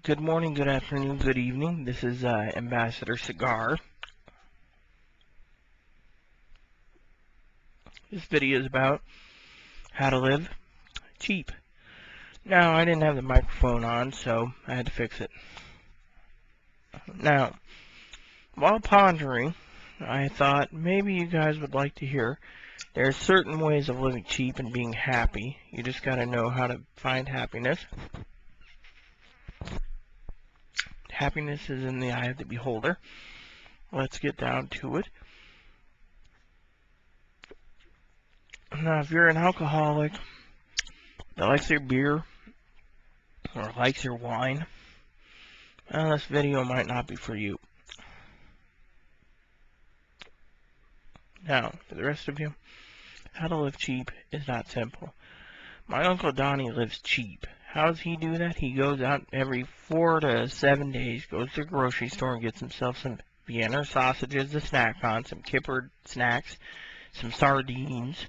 Good morning, good afternoon, good evening. This is Ambassador Cigar. This video is about how to live cheap. Now, I didn't have the microphone on, so I had to fix it. Now, while pondering, I thought maybe you guys would like to hear there are certain ways of living cheap and being happy. You just gotta know how to find happiness. Happiness is in the eye of the beholder. Let's get down to it. Now, if you're an alcoholic that likes their beer or likes your wine, well, this video might not be for you. Now, for the rest of you, how to live cheap is not simple. My Uncle Donnie lives cheap. How does he do that? He goes out every 4 to 7 days, goes to the grocery store and gets himself some Vienna sausages to snack on, some kippered snacks, some sardines,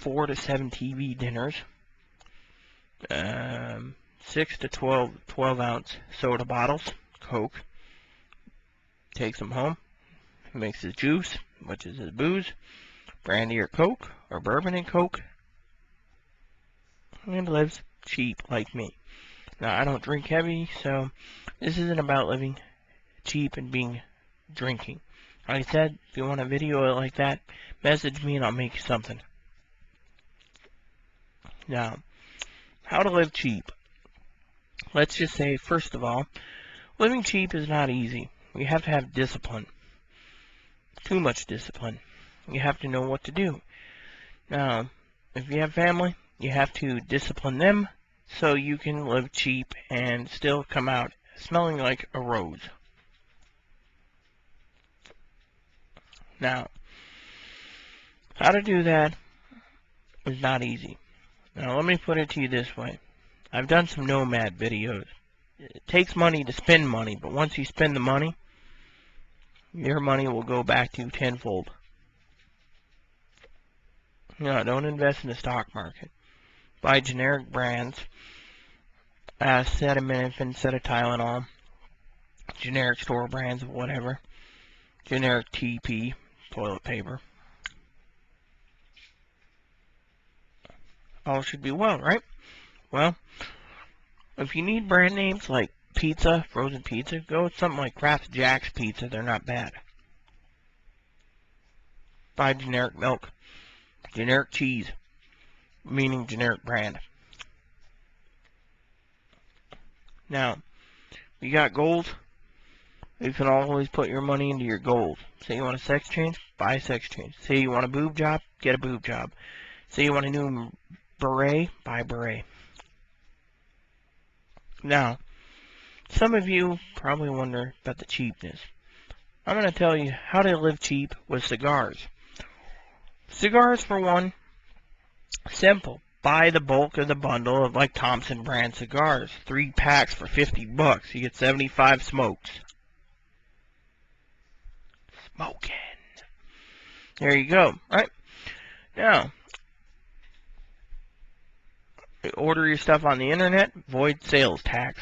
4 to 7 TV dinners, 6 to 12 ounce soda bottles, Coke, takes them home, makes his juice, which is his booze, brandy or Coke, or bourbon and Coke, and lives cheap like me. Now, I don't drink heavy, so this isn't about living cheap and being drinking. Like I said, if you want a video like that, message me and I'll make you something. Now, how to live cheap. Let's just say, first of all, living cheap is not easy. You have to have discipline. Too much discipline. You have to know what to do. Now, if you have family, you have to discipline them so you can live cheap and still come out smelling like a rose. Now, how to do that is not easy. Now, let me put it to you this way. I've done some nomad videos. It takes money to spend money, but once you spend the money, your money will go back to you tenfold. No, don't invest in the stock market. Buy generic brands, acetaminophen instead of Tylenol, generic store brands of whatever, generic TP, toilet paper. All should be well, right? Well, if you need brand names like pizza, frozen pizza, go with something like Kraft Jack's Pizza. They're not bad. Buy generic milk, generic cheese, meaning generic brand. Now, you got gold, you can always put your money into your gold. Say you want a sex change, buy a sex change. Say you want a boob job, get a boob job. Say you want a new beret, buy a beret. Now, some of you probably wonder about the cheapness. I'm going to tell you how to live cheap with cigars. Cigars, for one, simple. Buy the bulk of the bundle of like Thompson brand cigars. 3 packs for $50. You get 75 smokes. Smoking. There you go. Right? Now, order your stuff on the internet, avoid sales tax.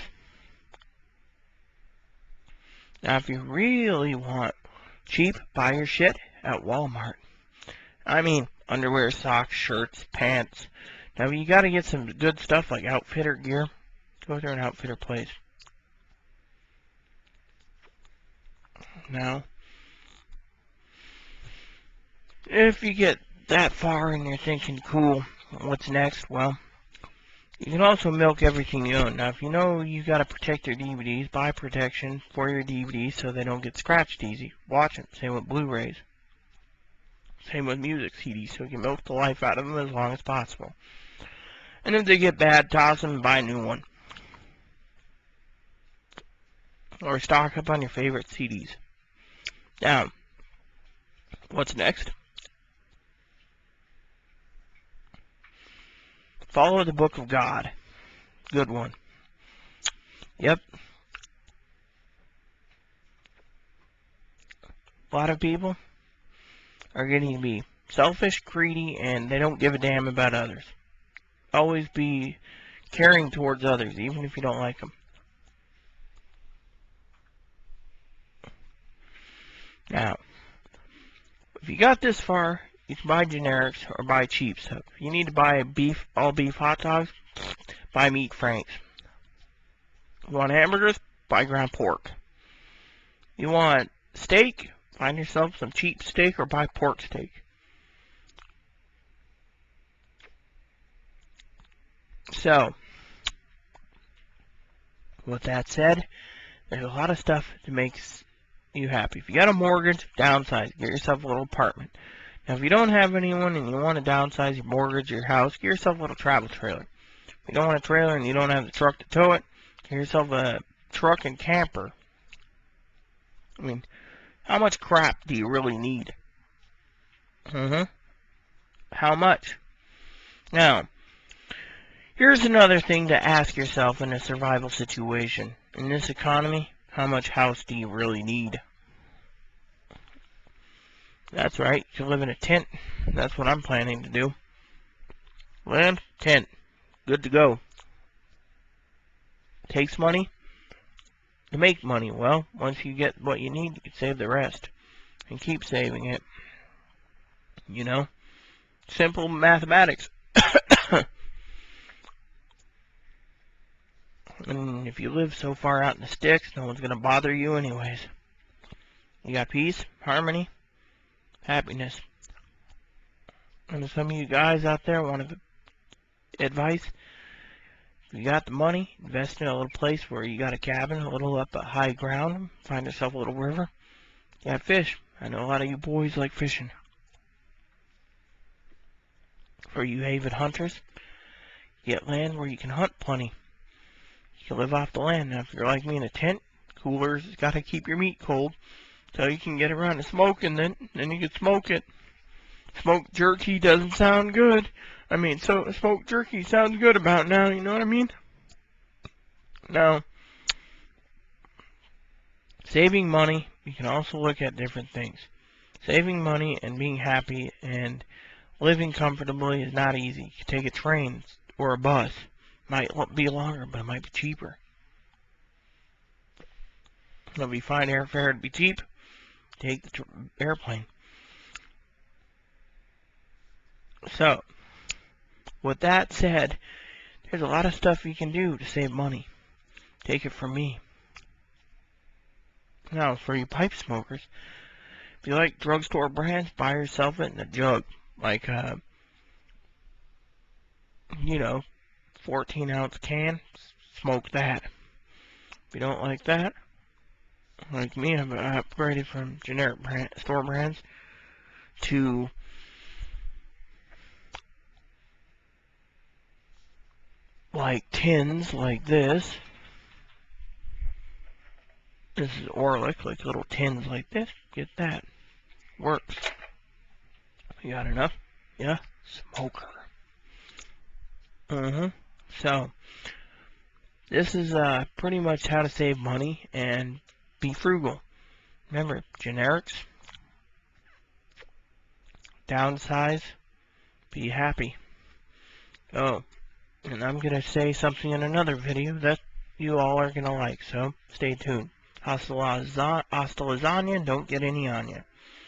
Now, if you really want cheap, buy your shit at Walmart. I mean, underwear, socks, shirts, pants. Now, you gotta get some good stuff like Outfitter gear. Go through an Outfitter place. Now, if you get that far and you're thinking, cool, what's next? Well, you can also milk everything you own. Now, if you know you gotta protect your DVDs, buy protection for your DVDs so they don't get scratched easy. Watch them. Same with Blu-rays. Same with music CDs, so you can milk the life out of them as long as possible. And if they get bad, toss them and buy a new one. Or stock up on your favorite CDs. Now, what's next? Follow the Book of God. Good one. Yep. A lot of people are getting to be selfish, greedy, and they don't give a damn about others. always be caring towards others, even if you don't like them. Now, if you got this far, you can buy generics or buy cheap stuff. If you need to buy all beef hot dogs, buy Meat Franks. You want hamburgers? Buy ground pork. You want steak? Find yourself some cheap steak or buy pork steak. So, with that said, there's a lot of stuff that makes you happy. If you got a mortgage, downsize. Get yourself a little apartment. Now, if you don't have anyone and you want to downsize your mortgage, your house, get yourself a little travel trailer. If you don't want a trailer and you don't have the truck to tow it, get yourself a truck and camper. I mean, how much crap do you really need? How much? Now, here's another thing to ask yourself in a survival situation. In this economy, how much house do you really need? That's right, you live in a tent. That's what I'm planning to do. Land, tent, good to go. Takes money to make money. Well, once you get what you need, you can save the rest. And keep saving it. You know? Simple mathematics. And if you live so far out in the sticks, no one's going to bother you anyways. You got peace, harmony, happiness. And some of you guys out there want advice. If you got the money, invest in a little place where you got a cabin, a little up at high ground, find yourself a little river. You got fish. I know a lot of you boys like fishing. For you avid hunters, get land where you can hunt plenty. You can live off the land. Now, if you're like me in a tent, coolers got to keep your meat cold so you can get around to smoking. Then you can smoke it. Smoked jerky doesn't sound good. I mean, so smoked jerky sounds good about now. You know what I mean? Now, saving money, you can also look at different things. Saving money and being happy and living comfortably is not easy. You can take a train or a bus. Might be longer, but it might be cheaper. It'll be fine airfare to be cheap. Take the airplane. So, with that said, there's a lot of stuff you can do to save money. Take it from me. Now, for you pipe smokers, if you like drugstore brands, buy yourself it in a jug. Like, 14-ounce can, smoke that. If you don't like that, like me, I've upgraded from generic store brands to like tins like this. This is Orlick, like little tins like this. Get that. Works. You got enough? Yeah? Smoker. So, this is pretty much how to save money and be frugal. Remember, generics, downsize, be happy. Oh, and I'm going to say something in another video that you all are going to like, so stay tuned. Hasta lasagna, don't get any on you.